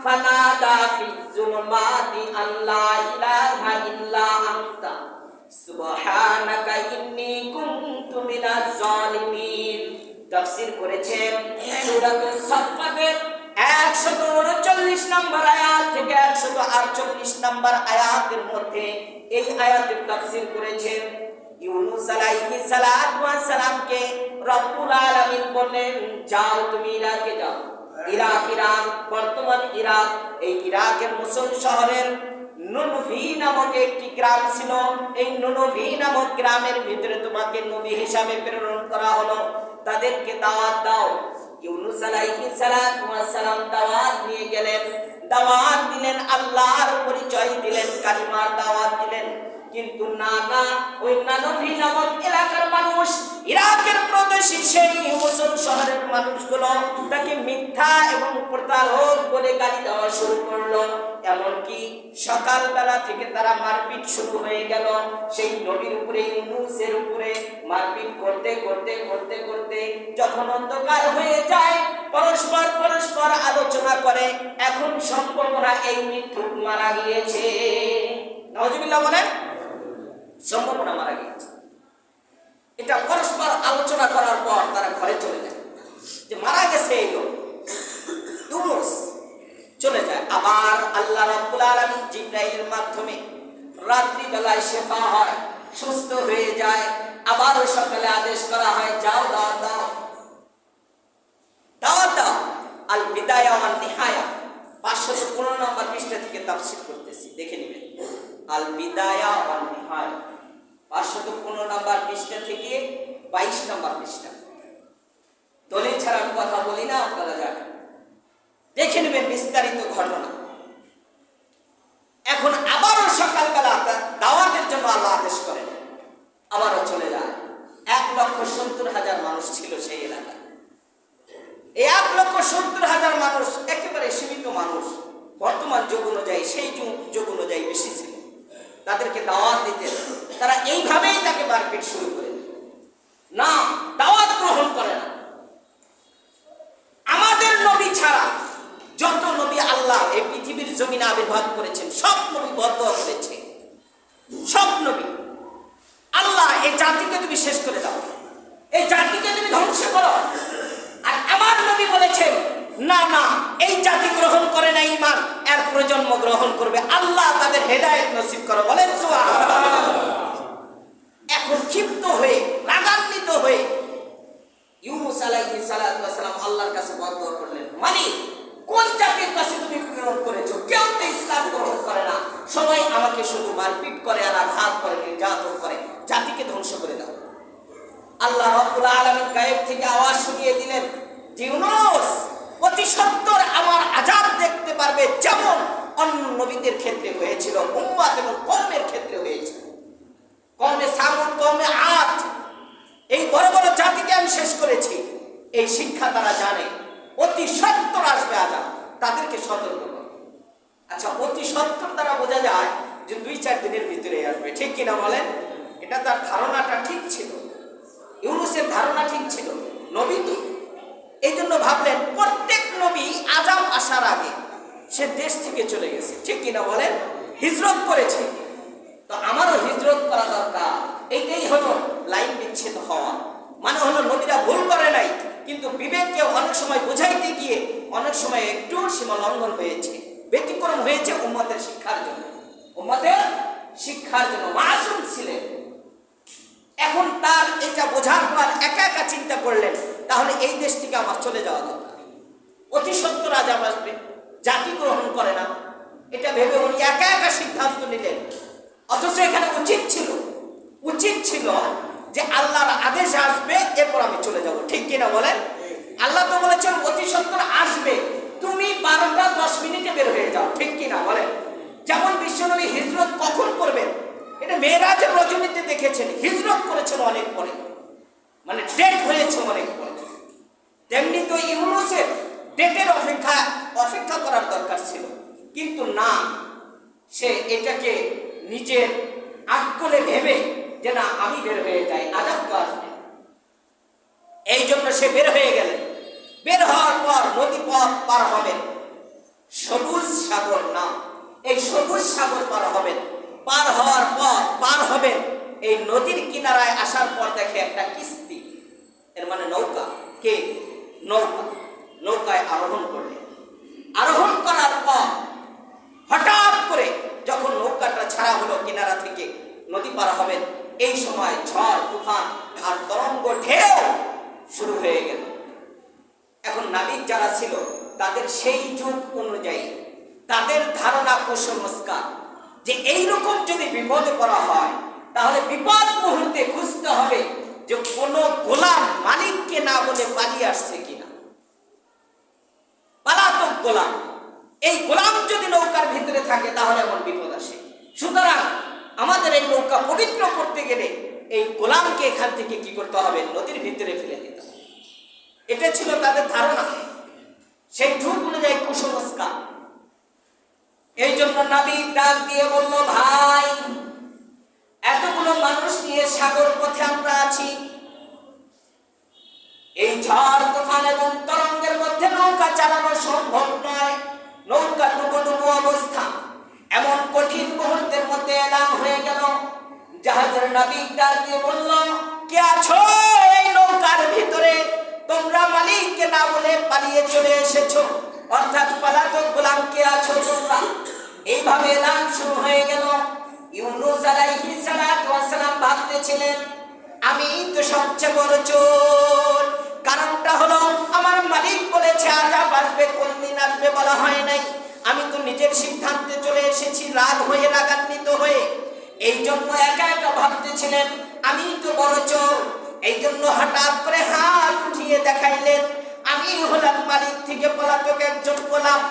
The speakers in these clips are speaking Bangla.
ফানাদা ফিজ-জুলমাতি আল্লা ইলাহা ইল্লা আনতা সুবহানাকা ইন্নী কুনতু মিনাজ-জালিমিন। তাফসীর করেছেন সূরাতুস সাফফাতের 139 নম্বর আয়াত থেকে 148 নম্বর আয়াতের মধ্যে এই আয়াতের তাফসীর করেছেন ইউনূস আলাইহিস সালাতু ওয়াস সালামকে রব্বুল আলামিন বললেন, যাও তুমি ইরাকে যাও। ইরাক বর্তমান ইরাক, এই ইরাকের মুসল শহরের নুনভি নামক একটি গ্রাম ছিল। এই নুনভি নামক গ্রামের ভিতরে তোমাকে নবী হিসাবে প্রেরণ করা হলো, তাদেরকে দাওয়াত দাও। ইউনূস আলাইহিস সালাতু ওয়াস সালাম দাওয়াত নিয়ে গেলেন, দাওয়াত দিলেন, আল্লাহর পরিচয় দিলেন, কালিমার দাওয়াত দিলেন। কিন্তু না, ওই নানভি নামক এলাকার মানুষ, ইরাকের প্রদেশী সেই মুসল শহরের মানুষগুলো তাকে মিথ্যা এবং প্রতারক বলে গালি দেওয়া শুরু করলো। এমনকি সকালবেলা থেকে তারা মারপিট শুরু হয়ে গেল। সেই নবীর উপরে, ইউনূসের উপরে মারপিট করতে করতে করতে করতে যখন অন্ধকার হয়ে যায়, পরস্পর আলোচনা করে, এখন সম্ভাবনা এই মিথ্যুক মারা গিয়েছে। নাউজুবিল্লাহ বলেন, সম্ভাবনা মারা গিয়েছে। এটা পরস্পর আলোচনা করার পর তারা ঘরে চলে যায়, যে মারা গেছে এই লোক ইউনূস, চলে যায়। আবার আল্লাহ রাব্বুল আলামিন জিবরাইলের মাধ্যমে রাত্রি বেলায় শিফা হয়, সুস্থ হয়ে যায়। আবার সকালে আদেশ করা হয়, যাও দাওয়াত দাও, দাওয়াত দাও। আল বিদায়া ওয়ান নিহায়া 515 নম্বর পৃষ্ঠা থেকে তাফসীর করতেছি, দেখে নেবেন। আল বিদায়া ওয়ান নিহায়া 515 নম্বর পৃষ্ঠা থেকে 22 নম্বর পৃষ্ঠা। দলিল ছাড়া আমি কথা বলি না, আপনারা জানেন, দেখে নেবেন বিস্তারিত ঘটনা। এখন আবারও সকালবেলা দাওয়াতের জন্য আল্লাহ আদেশ করেন, আবারও চলে যায়। 1,70,000 মানুষ ছিল সেই এলাকায়। এই 1,70,000 মানুষ একেবারে সীমিত মানুষ, বর্তমান যুগ অনুযায়ী, সেই যুগ অনুযায়ী বেশি ছিল। তাদেরকে দাওয়াত দিতেন, তারা এইভাবেই তাকে মারপিট শুরু করে না, দাওয়াত গ্রহণ করে না। আমাদের নবী ছাড়া যত নবী আল্লাহ এই পৃথিবীর জমিনে আবির্ভাব করেছেন, সব নবী বদদোয়া করেছে। সব নবী আল্লাহ, এই জাতিকে তুমি শেষ করে দাও, এই জাতিকে তুমি ধ্বংস করো। আর আমার নবী বলেছেন, না, এই জাতি গ্রহণ করে না ঈমান, এর প্রজন্ম গ্রহণ করবে। আল্লাহ তাদের হেদায়েত নসিব করো, বলেন সুবহানাল্লাহ। এখন ক্ষিপ্ত হয়ে, রাগান্বিত হয়ে ইউনূস আলাইহিস সালাতু ওয়াস সালাম আল্লাহর কাছে বদদোয়া করলেন, মালিক, কোন জাতির কাছে তুমি প্রেরণ করেছো? কেউ তো ইসলাম গ্রহণ করে না, সবাই আমাকে শুধু মারপিট করে আর আঘাত করে, নির্যাতন করে, জাতিকে ধ্বংস করে দাও। আল্লাহ রাব্বুল আলামিন গায়েব থেকে আওয়াজ শুনিয়ে দিলেন, ইউনূস, অতি সত্বর আমার আযাব দেখতে পারবে, যেমন অন্য নবীদের ক্ষেত্রে হয়েছিল, উম্মত এবং কওমের ক্ষেত্রে হয়েছিল। কওমে সামুদ, কওমে আদ, এই বড় বড় জাতিকে আমি শেষ করেছি। এই শিক্ষা তারা জানে, অতি সত্বর আসবে আযাব, তাদেরকে সতর্ক করো। আচ্ছা, অতি সত্বর দ্বারা বোঝা যায় যে 2-4 দিনের ভিতরে আসবে, ঠিক কিনা বলেন? এটা তার ধারণাটা ঠিক ছিল, ইউনূসের ধারণা ঠিক ছিল, নবী তো। এই জন্য ভাবলেন প্রত্যেক নবী আযাব আসার আগে সে দেশ থেকে চলে গেছে, ঠিক কিনা বলেন? হিজরত করেছে, তো আমারও হিজরত করা দরকার। এইটাই হলো লাইন বিচ্ছেদ হওয়া, মানে হলো নবীরা ভুল করে নাই, কিন্তু বিবেককে অনেক সময় বোঝাইতে গিয়ে অনেক সময় একটু সীমা লঙ্ঘন হয়েছে, ব্যতিক্রম হয়েছে উম্মতের শিক্ষার জন্য, উম্মতের শিক্ষার জন্য। মাসুম ছিলেন। এখন তার এটা বোঝার পর একা একা চিন্তা করলেন, তাহলে এই দেশ থেকে আমার চলে যাওয়া দরকার। অতি সত্বর আযাব আসবে, জাতি গ্রহণ করে না, এটা ভেবে উনি একা একা সিদ্ধান্ত নিলেন। অথচ এখানে উচিত ছিল যে আল্লাহর আদেশ আসবে, এরপর আমি চলে যাব, ঠিক কিনা বলেন? আল্লাহ তো বলেছেন অতি সত্বর আসবে, তুমি 12টা 10 মিনিটে বের হয়ে যাও, ঠিক কিনা বলেন? যেমন বিশ্বনবী হিজরত কখন করবেন, এটা মেরাজের রজনীতে দেখেছেন, হিজরত করেছেন অনেক পরে, মানে ডেট হয়েছে অনেক পরে। তেমনি তো ইউনূসের ডেটের অপেক্ষা করার দরকার ছিল, কিন্তু না, সে এটাকে নিজের আকলে ভেবে যে না, আমি বের হয়ে যাই, আযাব তো আসবে। এই জন্য সে বের হয়ে গেলেন। বের হওয়ার পর নদী পথ পার হবেন, সবুজ সাগর নাম। এই সবুজ সাগর পার হবেন, পার হওয়ার পর পার হবেন, এই নদীর কিনারায় আসার পর দেখে একটা কিস্তি, এর মানে নৌকা। কে? নৌকা। নৌকায় আরোহণ করলেন। আরোহণ করার পর হঠাৎ করে যখন নৌকাটা ছাড়া হলো কিনারা থেকে, নদী পার হবেন, এই সময় ঝড় তুফান আর তরঙ্গ ঢেউ শুরু হয়ে গেল। এখন নাবিক যারা ছিল তাদের সেই যুগ অনুযায়ী তাদের ধারণা কুসংস্কার যে এইরকম যদি বিপদে পড়া হয় তাহলে বিপদ মুহূর্তে খুঁজতে হবে যে কোনো গোলাম মালিককে না বলে পালিয়ে আসছে কিনা, পালাতক গোলাম। এই গোলাম যদি নৌকার ভিতরে থাকে তাহলে এমন বিপদ আসে। সুতরাং আমাদের এই নৌকা পবিত্র করতে গেলে এই গোলামকে এখান থেকে কি করতে হবে? নদীর ভিতরে ফেলে দিতে হবে। এটা ছিল তাদের ধারণা, সেই যুগ অনুযায়ী কুসংস্কার। এই জন্য নাবিক ডাক দিয়ে বলল, ভাই, এতগুলো মানুষ নিয়ে সাগর পথে আমরা আছি, এই ঝড় তুফান এবং তরঙ্গের মধ্যে নৌকা চালানো সম্ভব নয়। নৌকা ডুবো অবস্থা। এমন কঠিন মুহূর্তের মধ্যে এলান হয়ে গেল। জাহাজের নাবিক ডাক দিয়ে বলল, কে আছো এই নৌকার ভিতরে? তোমরা মালিককে না বলে পালিয়ে চলে এসেছো, অর্থাৎ পালাতক গোলাম কে আছো তোমরা? এইভাবে এলান শুরু হয়ে গেল। ইউনূস আলাইহিস সালাতু ওয়াস সালাম ভাবতেছিলেন, আমি তো সবচেয়ে বড় চোর। কারণটা হলো আমার মালিক বলেছে আযাব আসবে, কোনদিন আসবে বলা হয় নাই। আমি তো নিজের সিদ্ধান্তে চলে এসেছি, রাগ হয়ে, রাগান্বিত হয়ে। এই জন্য একা একা ভাবতেছিলেন আমি তো বড় চোর। এই জন্য হঠাৎ করে হাত উঠিয়ে দেখাইলেন আমি হলাম মালিক থেকে পলাতক একজন গোলাম।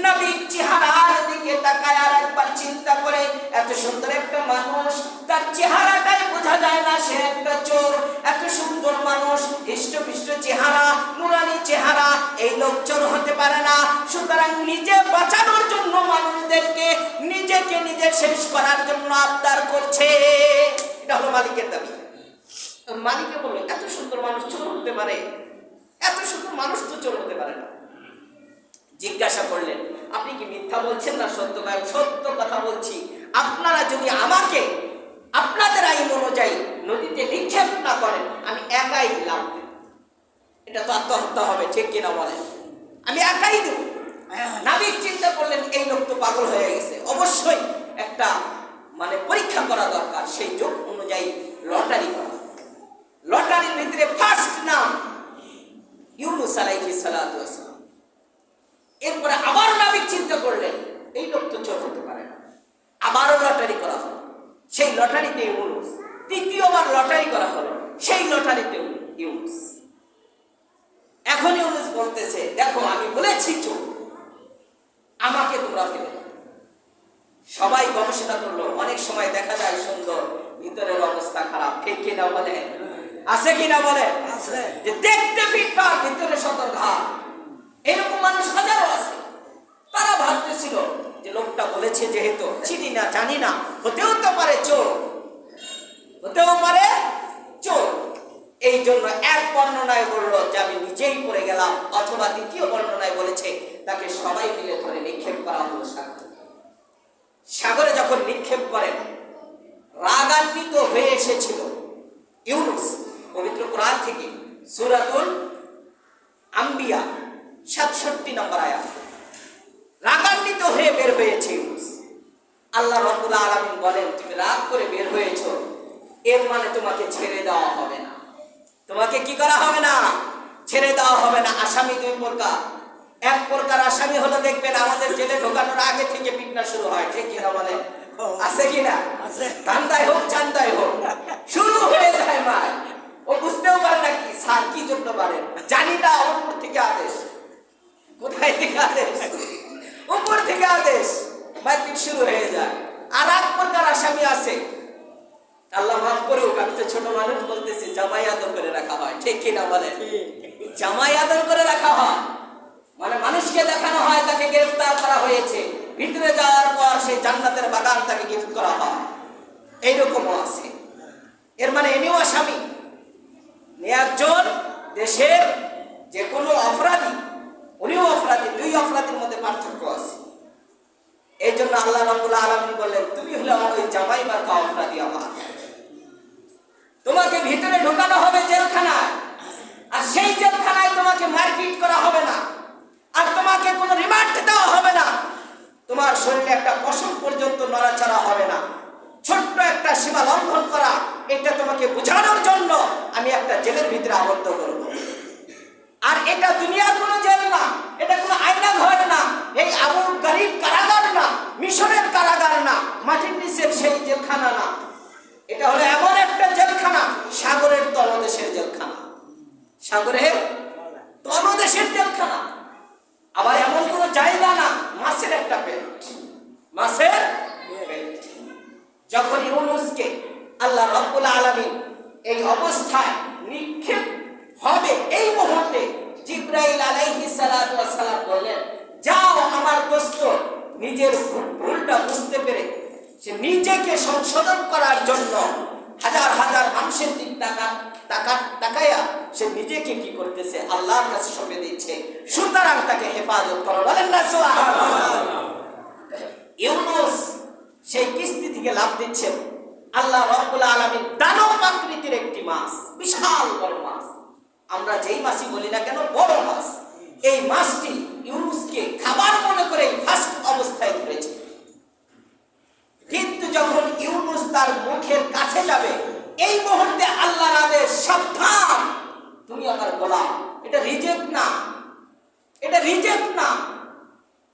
নবীর চেহারার দিকে তাকায় আর একবার চিন্তা করে, এত সুন্দর একটা মানুষ, তার চেহারাটাই বোঝা যায় না সে একটা চোর। এত সুন্দর মানুষ, হৃষ্টপুষ্ট চেহারা, নুরানি চেহারা, এই লোক চোর হতে পারে না। সুতরাং নিজে বাঁচানোর জন্য মানুষদেরকে নিজেকে নিজে শেষ করার জন্য আবদার করছে। এটা হলো মালিকের দাবি। মালিকে বলল, এত সুন্দর মানুষ চোর হতে পারে? এত সুন্দর মানুষ তো চোর হতে পারে না। জিজ্ঞাসা করলেন, আপনি কি মিথ্যা বলছেন না সত্য? সত্য কথা বলছি। আপনারা যদি আমাকে আপনাদের আইন অনুযায়ী নদীতে নিক্ষেপ না করেন, আমি একাই দিলাম। এটা তো আত্মহত্যা হবে, ঠিক কিনা বলেন? আমি একাই দেব। নাবিক চিন্তা করলেন, এই লোক তো পাগল হয়ে গেছে, অবশ্যই একটা পরীক্ষা করা দরকার। সেই যোগ অনুযায়ী লটারি করা। লটারির ভিতরে ফার্স্ট নাম ইউনূস আলাইহিস সালাতু ওয়াস সালাম। এরপরে আবার নাবিক চিন্তা করলেন, এই লোক তো চোর হতে পারে না। আবারও লটারি করা হলো, সেই লটারিতে ইউনূস। তৃতীয়বার লটারি করা হলো, সেই লটারিতে ইউনূস। এখন ইউনূস বলতেছে, দেখো আমি বলেছি চোর, আমাকে তোমরা ফেলে দাও। সবাই গবেষণা করলো। অনেক সময় দেখা যায় সুন্দর, ভিতরের অবস্থা খারাপ, ঠিক কিনা বলে? আছে কিনা বলে? যে দেখতে ফিটফাট, ভিতরে সতর্কঘাত। এরকম মানুষ হাজারো আছে। তারা ভাবতেছিল যে লোকটা বলেছে যেহেতু, চিনি না, জানি না, হতেও তো পারে চোর, হতেও পারে চোর। এই জন্য এক বর্ণনায় বলল যে আমি নিজেই পড়ে গেলাম, অথবা দ্বিতীয় বর্ণনায় বলেছে তাকে সবাই মিলে ধরে নিক্ষেপ করা হলো সাগরে। সাগরে যখন নিক্ষেপ করেন, রাগান্বিত হয়ে এসেছিল ইউনূস। পবিত্র কোরআন থেকে সূরাতুল আম্বিয়া 67 নম্বর আয়াত। রাগান্বিত হয়ে বের হয়েছে ইউনূস। আল্লাহ রাব্বুল আলামিন বলেন, তুমি রাগ করে বের হয়েছো, এর মানে তোমাকে ছেড়ে দেওয়া হবে না। তোমাকে কি করা হবে না? ছেড়ে দেওয়া হবে না। আসামি দুই প্রকার। এক প্রকার আসামি হলো, দেখবেন আমাদের জেলে ঢোকানোর আগে থেকে পিটনা শুরু হয়, ঠিক কিনা বলে? আছে কিনা? ধান্দায় হোক চান্দায় হোক শুরু হয়ে যায়। মায় ও বুঝতেও পারে না কি স্যার কি জন্য পারেন, জানি না। উপর থেকে আদেশ। কোথায় থেকে আদেশ? উপর থেকে আদেশ। মারপিট শুরু হয়ে যায়। আর এক প্রকার আসামি আছে, আল্লাহ মাফ করুক, আমি তো ছোট মানুষ বলতেছি, জামাই আদর করে রাখা হয়, ঠিক কিনা বলে? জামাই আদর করে রাখা হয়, মানুষকে দেখানো হয় তাকে গ্রেফতার করা হয়েছে, ভিতরে যাওয়ার পর সেই জান্নাতের বাগান তাকে গিফট করা হয়। এইরকমও আছে। এর মানে এনেও আসামি, একজন দেশের যে কোনো অপরাধী, উনিও অপরাধী। দুই অপরাধীর মধ্যে পার্থক্য আছে। জন্য আল্লাহ রাব্বুল আলামিন বললেন, তুমি হলে ওই জামাই বা অপরাধী আমার, তোমাকে ভিতরে ঢোকানো হবে জেলখানায়, আর সেই জেলখানায় তোমাকে মারপিট করা হবে না, আর তোমাকে কোনো রিমান্ড দেওয়া হবে না, তোমার শরীরে একটা পশম পর্যন্ত নড়াচড়া হবে না। ছোট্ট একটা সীমা লঙ্ঘন করা, এটা তোমাকে বোঝানোর জন্য আমি একটা জেলের ভিতরে আবদ্ধ করব। আর এটা দুনিয়ার কোনো জেল না, এটা কোনো আয়না ঘর না, এই আবু গরিব কারাগার না, মিশরের কারাগার না, মাটির নিচের সেই জেলখানা না, এটা হলো এমন একটা জেলখানা, সাগরের তলদেশের জেলখানা, সাগরের তলদেশের জেলখানা। আবার এমন কোনো জায়গা না, মাছের একটা পেট, মাছের পেট। যখন ইউনূসকে আল্লাহ রাব্বুল আলামিন এই অবস্থায় নিক্ষেপ হবে, এই মুহূর্তে জিবরাইল আলাইহিস সালাতু ওয়াস সালাম বললেন, যাও আমার দোস্ত নিজের ভুলটা বুঝতে পেরে সে নিজেকে সংশোধন করার জন্য হাজার হাজার মানুষের দিক তাকায়া সে নিজেকে কি করতেছে, আল্লাহর কাছে সঁপে দিচ্ছে। সুতরাং তাকে হেফাজত করো, বলেন না সুবহানাল্লাহ। ইউনূস সেই কিস্তি থেকে লাভ দিচ্ছেন, আল্লাহ রাব্বুল আলামিন দানব আকৃতির একটি মাছ, বিশাল বড় মাছ, আমরা যেই মাছই বলি না কেন বড় মাছ, এই মাছটি ইউনূসকে খাবার মনে করে ফার্স্ট অবস্থায় ধরেছে। কিন্তু যখন ইউনূস তার মুখের কাছে যাবে, এই মুহূর্তে আল্লাহর আদেশ, সাবধান, তুমি আমার গোলাম। এটা রিজেক্ট না, এটা রিজেক্ট না,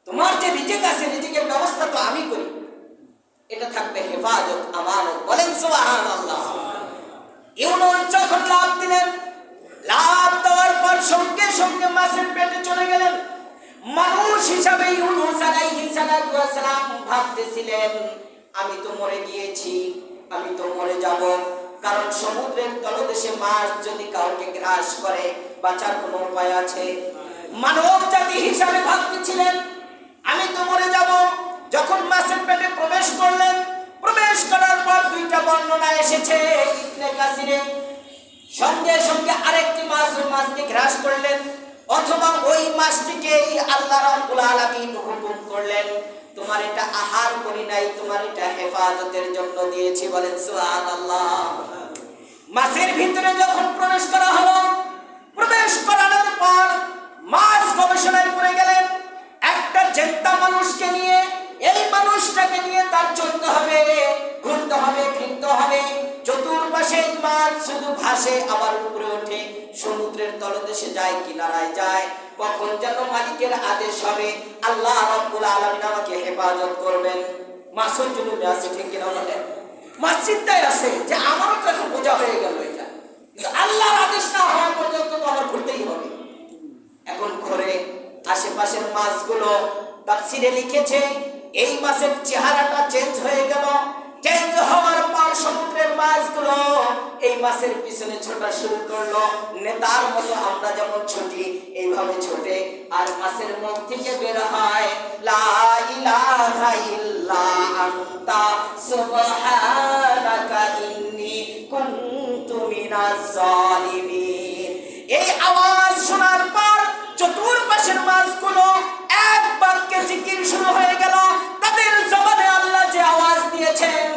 তোমার যে রিজেক্ট আছে, রিজেক্টের ব্যবস্থা তো আমি করি, এটা থাকবে হেফাজত, আমানত, বলেন সুবহানাল্লাহ। ইউনূস যখন লাভ দিলেন, লাভ দেওয়ার পর সঙ্গে সঙ্গে মাছের পেটে চলে গেলেন। মানুষ হিসাবে ইউনূস আলাইহিস সালাতু ওয়াস সালাম ভাবতেছিলেন, আমি তো মরে গিয়েছি, আমি তো মরে যাব, কারণ সমুদ্রের তলদেশে মাছ যদি কাউকে গ্রাস করে বাঁচার কোনো উপায় আছে? মানব জাতি হিসাবে ভাবতেছিলেন আমি তো মরে যাব। যখন মাছের পেটে প্রবেশ করলেন, প্রবেশ করার পর দুইটা বর্ণনা এসেছে ইবনে কাসিরে, সঙ্গে সঙ্গে আরেকটি মাছ ওই মাছকে গ্রাস করলেন, অথবা ওই মাছটিকে আল্লাহ রাব্বুল আলামিন হুকুম করলেন, তোমার এটা আহার করি নাই, তোমার এটা হেফাজতের জন্য দিয়েছি, বলেন সুবহানাল্লাহ। মাছের ভিতরে যখন প্রবেশ করা হলো, প্রবেশ করানোর পর মাছ গবেষণায় পড়ে গেলেন। একটা জেদ্দা মানুষকে নিয়ে, এই মানুষটাকে নিয়ে তার চলতে হবে, ঘুরতে হবে, ফিরতে হবে, চতুর্পাশে মাছ শুধু ভাসে আবার উপরে ওঠে, সমুদ্রের তলদেশে যায়, কিনারায় যায়, কখন যেন মালিকের আদেশ হবে, আল্লাহ রাব্বুল আলামিন আমাকে হেফাজত করবেন। মাছের জন্য আছে, ঠিক কিনা বলেন? মাছ চিন্তায় আছে যে আমারও তো এখন বোঝা হয়ে গেল এটা, কিন্তু আল্লাহর আদেশ না হওয়া পর্যন্ত তো আমার ঘুরতেই হবে। এখন ঘরে আশেপাশের মাছগুলো তাফসীরে লিখেছে, এই মাছের চেহারাটা চেঞ্জ হয়ে গেল। চেঞ্জ হওয়ার পর সমুদ্রের মাছগুলো এই মাছের পিছনে ছোটা শুরু করলো, নেতার মতো আমরা যেমন ছুটি এইভাবে ছোটে, আর মাছের মুখ থেকে বের হয় লা ইলাহা ইল্লা আনতা সুবহানাকা ইন্নী কুনতু মিনাজ জালিমিন। এই আওয়াজ শোনার পর চতুর্পাশের মাছগুলো এক বাক্যে জিকির শুরু হয়ে গেল। তাদের জবানে আল্লাহ যে আওয়াজ দিয়েছেন,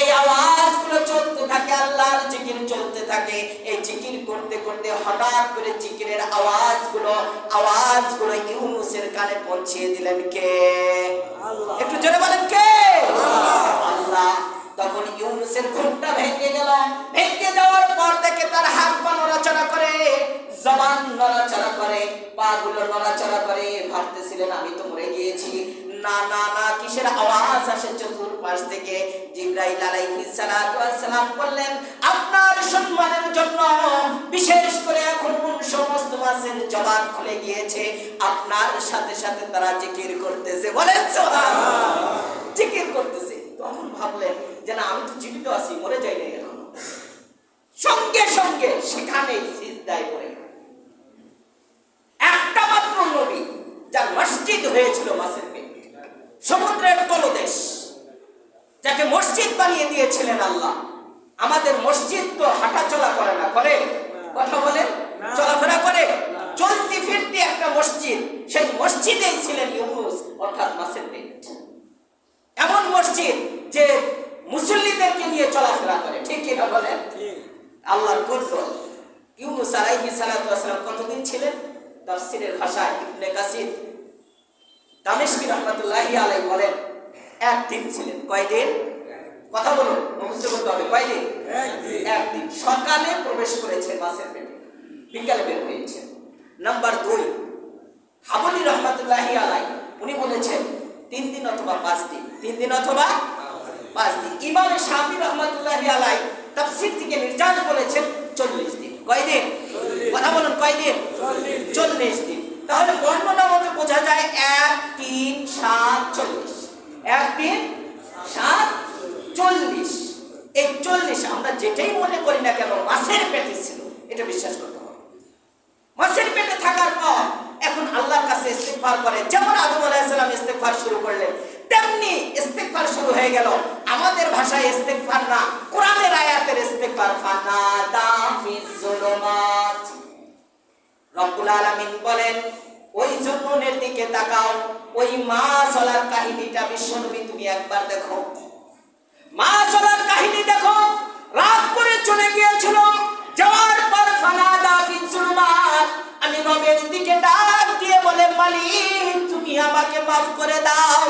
এই আওয়াজগুলো চলতে থাকে, আল্লাহর জিকির চলতে থাকে। এই জিকির করতে করতে হঠাৎ করে জিকিরের আওয়াজগুলো ইউনূসের কানে পৌঁছিয়ে দিলেন কে? আল্লাহ। একটু জোরে বলেন কে? আল্লাহ। তখন ইউনূসের ঘুমটা ভেঙে গেল। ভেঙে যাওয়ার পর থেকে তার হাত পা নড়াচড়া করে, জবান নড়াচড়া করে, পাগুলো নড়াচড়া করে, ভাবতেছিলেন আমি তো মরে গিয়েছি। না না না, কিসের আওয়াজ আসে চতুর্পাশ থেকে? জিবরাইল আলাইহিস সালাতু ওয়াস সালাম বললেন, আপনার সম্মানের জন্য বিশেষ করে এখন সমস্ত মাছের জবান খুলে গিয়েছে, আপনার সাথে সাথে তারা জিকির করতেছে, বলেন সুবহানাল্লাহ, জিকির করতেছে। তখন ভাবলেন যে না, আমি তো জীবিত আছি, মরে যাই না এখনো। সঙ্গে সঙ্গে সেখানেই সিজদায় পড়ে একটা মাত্র নবী যার মসজিদ হয়েছিল মাছের পেট, সমুদ্রের তলদেশ, যাকে মসজিদ বানিয়ে দিয়েছিলেন আল্লাহ। আমাদের মসজিদ তো হাঁটা চলা করে না, করে? কথা বলেন, চলাফেরা করে, চলতি ফিরতি একটা মসজিদ, সেই মসজিদেই ছিলেন ইউনূস, অর্থাৎ মাছের পেট। মসজিদ যে মুসল্লিদেরকে নিয়ে চলাফেরা করে, ঠিক কিনা বলেন? আল্লাহর কুদরত। ইউনূস আলাইহিস সালাতু ওয়াস সালাম কতদিন ছিলেন? তাফসীরের ভাষায় ইবনে কাসির দামেশকি রাহমাতুল্লাহি আলাইহি বলেন একদিন ছিলেন। কয়দিন? কথা বলুন, মুখস্থ করতে হবে। কয়দিন? একদিন। সকালে প্রবেশ করেছেন মাছের পেটে, বিকালে বের হয়েছেন। নাম্বার 2, হাবলি রহমাতুল্লাহি আলাইহি উনি বলেছেন 3 দিন অথবা 5 দিন। 3 দিন অথবা 5 দিন। ইমাম শাফি রহমাতুল্লাহি আলাইহি তাফসীর থেকে নির্যাস বলেছেন 40 দিন। কয়দিন? কথা বলুন, কয়দিন? 40 দিন। তাহলে বর্ণনা মতে বোঝা যায় 1 3 7 40। 1 3 7 40। এই 40 আমরা যেটাই মনে করি না কেন মাছের পেটে ছিল, এটা বিশ্বাস করতে হবে। মাছের পেটে থাকার পর এখন আল্লাহর কাছে ইস্তিগফার করে, যেমন আদম আলাইহিস সালাম ইস্তিগফার শুরু করলেন, তেমনি ইস্তিগফার শুরু হয়ে গেল। আমাদের ভাষায় ইস্তিগফার না, কোরআনের আয়াতের ইস্তিগফার। ফানাদা ফিজ যুলুমাত। রব্বুল আলামিন বলেন, ওই জুন্নুনের দিকে তাকাও, ওই মাছওয়ালার কাহিনীটা বিশ্বনবী তুমি একবার দেখো। মাছওয়ালার কাহিনী দেখো। রাত করে চলে গিয়েছিল, যাওয়ার পর ফানাদা ফিজ যুলুমাত, আমি রবের দিকে ডাক দিয়ে বলে, মালিক তুমি আমাকে মাফ করে দাও,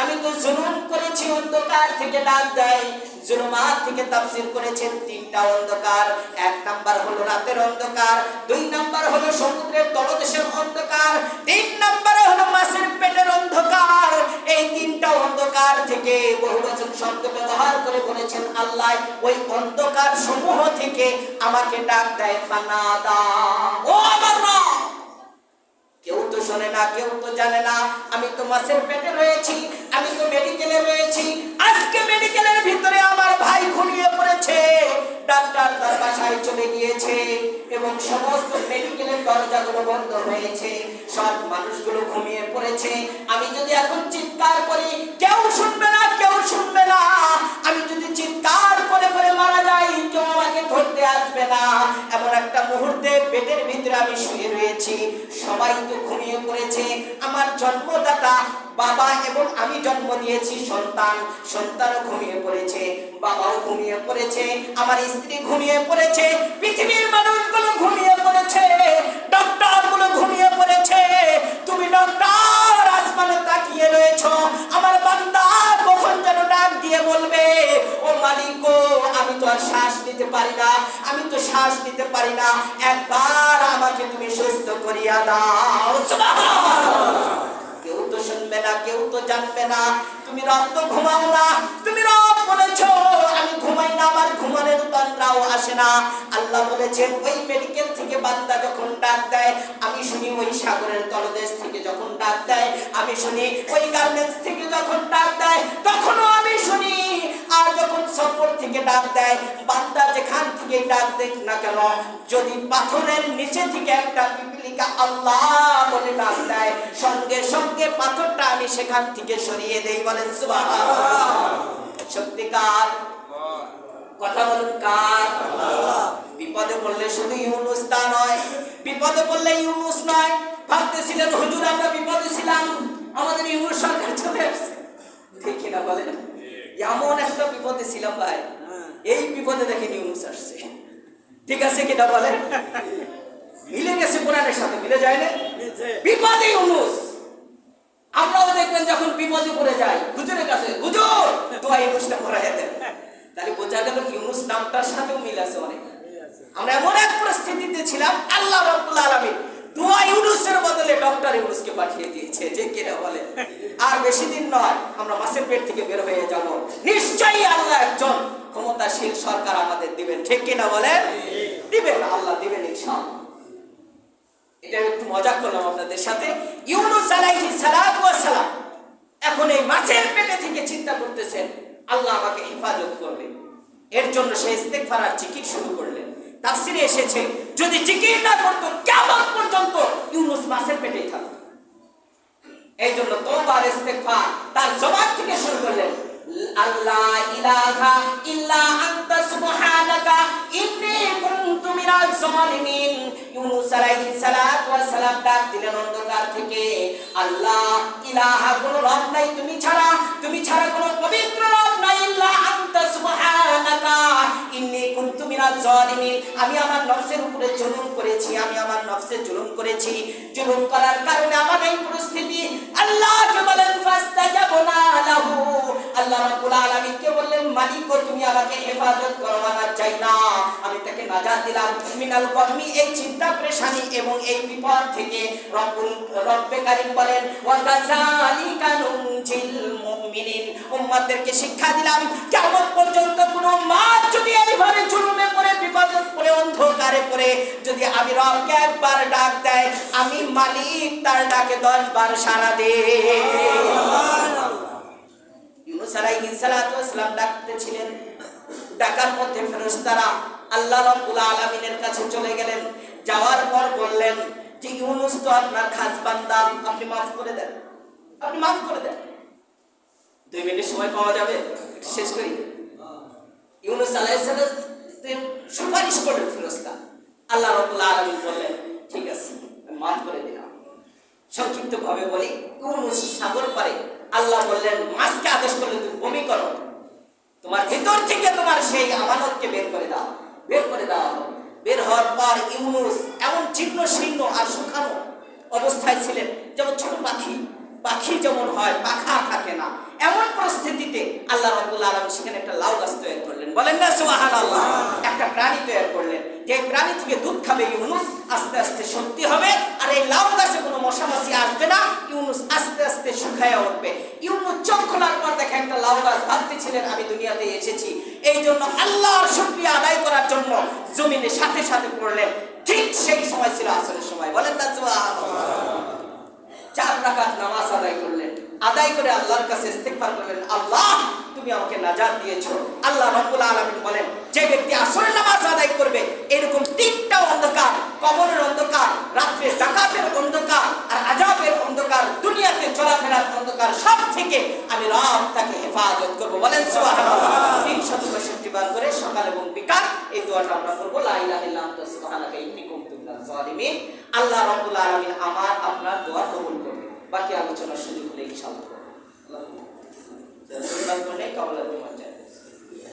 আমি তো জুলুম করেছি। অন্ধকার থেকে ডাক দেয়। জুলুমাত থেকে তাফসীর করেছেন 3টা অন্ধকার। 1 নাম্বার হলো রাতের অন্ধকার, 2 নাম্বার হলো সমুদ্রের তলদেশের অন্ধকার, 3 নাম্বারে হলো মাছের পেটের অন্ধকার। এই 3টা অন্ধকার থেকে বহুবচন শব্দ ব্যবহার করে বলেছেন আল্লাহ ওই অন্ধকার সমূহ থেকে আমাকে ডাক দেয়। ফানাদা, ও আমার রব। কেউ তো শোনে না, কেউ তো জানে না, আমি তো মাছের পেটে রয়েছি, আমি তো মেডিকেলে রয়েছি। আজকে মেডিকেলের ভিতরে আমার ভাই ঘুমিয়ে পড়েছে, ডাক্তার তার বাসায় চলে গিয়েছে এবং সমস্ত মেডিকেলের দরজাগুলো বন্ধ হয়েছে, সব মানুষগুলো ঘুমিয়ে পড়েছে। আমি যদি এখন চিৎকার করি কেউ শুনবে না, কেউ শুনবে না। আমি যদি চিৎকার করে করে মারা যাই কেউ আমাকে ধরতে আসবে না। এমন একটা মুহূর্তে পেটের ভিতরে আমি শুয়ে রয়েছি, সবাই তো ঘুমিয়ে পড়েছে। আমার জন্মদাতা বাবা এবং আমি জন্ম দিয়েছি সন্তান, সন্তানও ঘুমিয়ে পড়েছে, বাবাও ঘুমিয়ে পড়েছে, আমার স্ত্রী ঘুমিয়ে পড়েছে, পৃথিবীর মানুষগুলো ঘুমিয়ে পড়েছে, ডক্টরগুলো ঘুমিয়ে পড়েছে। তুমি ডক্টর আসমানে তাকিয়ে রয়েছো, আমার বান্দা কখন যেন ডাক দিয়ে বলবে, ও মালিক গো, আমি তো আর শ্বাস নিতে পারি না, আমি তো শ্বাস নিতে পারি না, একবার আমাকে তুমি সুস্থ করিয়া দাও। সুবহানাল্লাহ। কেউ তো শুনবে না, কেউ তো জানবে না। তুমি রব তো ঘুমাও না, তুমি রব বলেছো আমি ঘুমাই না, আমার ঘুমানোর তন্দ্রাও আসে না। আল্লাহ বলেছেন ওই মেডিকেল থেকে বান্দা যখন ডাক দেয় আমি শুনি, ওই সাগরের তলদেশ থেকে যখন ডাক দেয় আমি শুনি, ওই গার্মেন্টস থেকে যখন ডাক দেয় তখনও আমি শুনি। আর যখন সফর থেকে ডাক দেয়, বান্দা যেখান থেকে ডাক দেখ না কেন, যদি পাথরের নিচে থেকে একটা পিপিলিকা আল্লাহ বলে ডাক দেয়, সঙ্গে সঙ্গে পাথরটা আমি সেখান থেকে সরিয়ে দেই। বলেন সুবহানাল্লাহ। সত্যিকার কথা বলুন, কার? বিপদে পড়লে শুধু ইউনূস তা নয়, বিপদে পড়লে ইউনূস নয়। ভাবতেছিলেন হুজুর আমরা বিপদে ছিলাম, আমাদের ইউনূস সরকার চলে আসছে, ঠিক কিনা বলেন? এমন একটা বিপদে ছিলাম ভাই, এই বিপদে দেখেন ইউনূস আসছে, ঠিক আছে কিনা বলেন? মিলে গেছে, কোরআনের সাথে মিলে যায় না? বিপদে ইউনূস। আমরাও দেখবেন যখন বিপদে পড়ে যাই হুজুরের কাছে, হুজুর দোয়া ইউনূসটা পড়াইয়া দেন, তাহলে বোঝা গেল ইউনূস নামটার সাথেও মিল আছে অনেক। আমরা এমন এক পরিস্থিতিতে ছিলাম, আল্লাহ রাব্বুল আলামিন দোয়া ইউনূসের বদলে ডক্টর ইউনূসকে পাঠিয়ে দিয়েছে, যে কিনা বলে আর বেশি দিন নয় আমরা মাছের পেট থেকে বের হয়ে যাব। নিশ্চয়ই আল্লাহ একজন ক্ষমতাশীল সরকার আমাদের দিবেন, ঠিক কিনা বলেন? দিবেন, আল্লাহ দিবেন ইনশাআল্লাহ। এটা একটু মজা করলাম আপনাদের সাথে। ইউনূস আলাইহিস সালাতু ওয়াস সালাম এখন এই মাছের পেটে থেকে চিন্তা করতেছেন আল্লাহ আমাকে হেফাজত করবে, এর জন্য সে ইস্তেগফার আর জিকির শুরু করলেন। তাফসীরে এসেছে যদি জিকির না করত কিয়ামত পর্যন্ত ইউনূস মাছের পেটেই থাকত। এই জন্য তওবা আর ইস্তেগফার তার জবান থেকে শুরু করলেন, আল্লাহ ইলাহা ইল্লা আনতা সুবহানাকা ইন্নী কুনতু মিনাজ জালিমিন। ইউনূস আলাইহিস সালাতু ওয়াস সালাম ডাক দিলেন অন্ধকার থেকে, আল্লাহ ইলাহা, কোনো রব নাই তুমি ছাড়া, তুমি ছাড়া কোনো পবিত্র রব নাই, ইল্লা আনতা সুবহানাকা ইন্নী কুনতু মিনাজ জালিমিন। আমি আমার নফসের উপরে জুলুম করেছি, আমি আমার নফসে জুলুম করেছি, জুলুম করার কারণে আমার এই পরিস্থিতি। আল্লাহকে বলেন ফাস্তাজাবনা লাহু, আল্লাহ রাব্বুল আলামিনকে বললেন, মালিক তুমি আমাকে হেফাজত করো, আমার চাই না, আমি তাকে নাজাত দিলাম মিনাল গম্মি, এই চিন্তা পেরেশানি এবং এই বিপদ থেকে। রব্বে কারীম বলেন, ওয়া কাযালিকা নুনজিল মুমিনিন, উম্মতদেরকে শিক্ষা দিলাম কিয়ামত পর্যন্ত কোনো উম্মত যদি এইভাবে জুলুমে পড়ে, বিপদে পড়ে, অন্ধকারে পড়ে যদি আমি রবকে একবার ডাক দেয়, আমি মালিক তার ডাকে 10 বার সাড়া দেই। ইউনূস আলাইহিস সালাতু ওয়াস সালাম ডাকতেছিলেন, ডাকার মধ্যে ফেরেশতারা আল্লাহ রাব্বুল আলামিনের কাছে চলে গেলেন। যাওয়ার পর বললেন যে ইউনূস তো আপনার খাস বান্দা, আপনি মাফ করে দেন, আপনি মাফ করে দেন। 2 মিনিট সময় পাওয়া যাবে, শেষ করি। ইউনূস আলাইহিস সালাম সুপারিশ করলেন ফেরেশতা, আল্লাহ রাব্বুল আলামিন বললেন ঠিক আছে আমি মাফ করে দিলাম। সংক্ষিপ্ত ভাবে বলি, ইউনূস সাগর পারে আল্লাহ বললেন, মাছকে আদেশ করলেন তুমি বমি করো, তোমার ভিতর থেকে তোমার সেই আমানতকে বের করে দাও, বের করে দাও। বের হওয়ার পর ইউনূস এমন ছিন্ন শীর্ণ আর শুকানো অবস্থায় ছিলেন, যেমন ছোট পাখি, পাখি যেমন হয় পাখা থাকে না, এমন পরিস্থিতিতে আল্লাহ রাব্বুল আলামিন সেখানে একটা লাউ গাছ তৈরি করলেন, বলেন না সুবহানাল্লাহ। একটা প্রাণী তৈরি করলেন, যে প্রাণী থেকে দুধ খাবে ইউনূস, আস্তে আস্তে শক্তি হবে, আর এই লাউ গাছে কোনো মশা মাছি আসবে না, ইউনূস আস্তে আস্তে শুকায়া উঠবে। ইউনূস চোখ খোলার পর দেখে একটা লাউ গাছ, ভাবতেছিলেন আমি দুনিয়াতে এসেছি এই জন্য আল্লাহর শুকরিয়া আদায় করার জন্য জমিনে সাথে সাথে পড়লেন। ঠিক সেই সময় ছিল আসরের সময়, বলেন না সুবহানাল্লাহ। 4 রাকাত নামাজ আদায় করলেন, আদায় করে আল্লাহর কাছে ইস্তিগফার করলেন, আল্লাহ তুমি আমাকে নাজাত দিয়েছো। আল্লাহ রাব্বুল আলামিন বলেন, যে ব্যক্তি আসরের নামাজ আদায় করবে, এরকম 3টা অন্ধকার, কবরের অন্ধকার, রাত্রে ডাকাতের অন্ধকার, আর আযাবের অন্ধকার, দুনিয়াতে চলাফেরার অন্ধকার, সব থেকে আমি রব তাকে হেফাজত করব, বলেন সুবহানাল্লাহ। 365 বার করে সকাল এবং বিকাল এই দোয়াটা আমরা করব, লা ইলাহা ইল্লা আনতা সুবহানাকা ইন্নী কুনতু মিনাজ জালিমিন। আল্লাহ রাব্বুল আলামিন আমার আপনার দোয়া কবুল করবে। বাকি আলোচনার সুযোগ হলে ইনশাআল্লাহ আল্লাহ